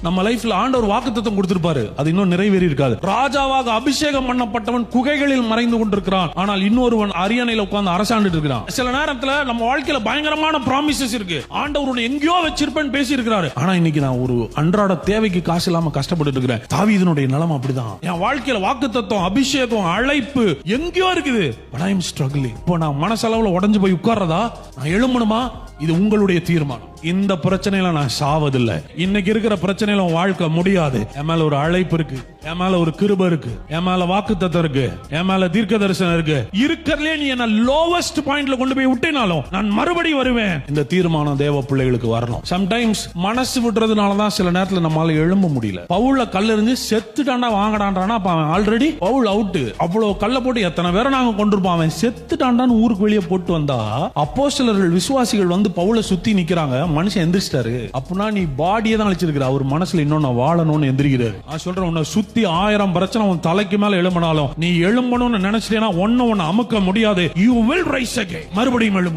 நம்ம லைஃப்ல ஆண்டவர் வாக்குத்தத்தம் கொடுத்திருப்பாரு, அது இன்னும் நிறைவேறி இருக்காது. ராஜாவாக அபிஷேகம் பண்ணப்பட்டவன் குகைகளில் மறைந்து கொண்டிருக்கிறான், ஆனால் இன்னொருவன் அரியணையில உட்கார்ந்து அரசாண்டுட்டு இருக்கிறான். சில நேரத்துல நம்ம வாழ்க்கையில பயங்கரமான ப்ராமிசஸ் இருக்கு, ஆண்டவர் உன்னை எங்கேயோ வச்சிருப்பேன்னு பேசி இருக்கிறாரு. ஆனா இன்னைக்கு நான் ஒரு அன்றாட தேவைக்கு காசு இல்லாம கஷ்டப்பட்டு இருக்கிறேன். தாவீதினுடைய நிலைமை அப்படிதான். என் வாழ்க்கையில வாக்குத்தத்தம், அபிஷேகம், அழைப்பு எங்கேயோ இருக்குது, but I am struggling. இப்போ நான் மனசளவுல உடைஞ்சு போய் உட்கார்றதா, நான் எழும்பணுமா? இது உங்களுடைய தீர்மானம். இந்த பிரச்சனையில நான் சாவதில்லை. இன்னைக்கு இருக்கிற பிரச்சனையில வாழ்க்கை முடியாது. என் மேல ஒரு அழைப்பு இருக்கு, என் மேல ஒரு கிருபை இருக்கு, என் மேல வாக்குத்தத்தம் இருக்கு, என் மேல தீர்க்க தரிசனம் இருக்கு. இருக்கிறதுலே நீ என்ன லோவஸ்ட் பாயிண்ட்ல கொண்டு போய் விட்டேனாலும் நான் மறுபடியும் வருவேன். இந்த தீர்மானம் தேவ பிள்ளைகளுக்கு வரணும். சம்டைம்ஸ் மனசு விடுறதுனாலதான் சில நேரத்துல நம்மளால எழும்ப முடியல. பவுல்ல கல்லெறிஞ்சு செத்துட்டாண்டா வாங்கடான்றானா, அப்ப அவன் ஆல்ரெடி பவுல் அவுட். அவ்வளவு கல்ல போட்டு எத்தனை பேரை நாங்க கொண்டிருப்போம், அவன் செத்துட்டாண்டான்னு ஊருக்கு வெளியே போட்டு வந்தா அப்போஸ்தலர்கள் விசுவாசிகள் வந்து பவுலை சுத்தி நிக்கிறாங்க. மனுஷன் எந்திரிச்சிட்டாரு. அப்படின்னா நீ பாடியே தான் அழிச்சிருக்கிற, அவர் மனசுல இன்னொன்னு வாழணும்னு எந்திரிக்கிறாரு. நான் சொல்றேன், உன்னை சுத்தி 1000 பிரச்சனை உன் தலைக்கு மேல எழும்பினாலும் நீ எழும்பணும்னு நினைச்சிட்டேன்னா ஒன்னு அமுக்க முடியாது. You will rise again. மறுபடியும் எழும்பு.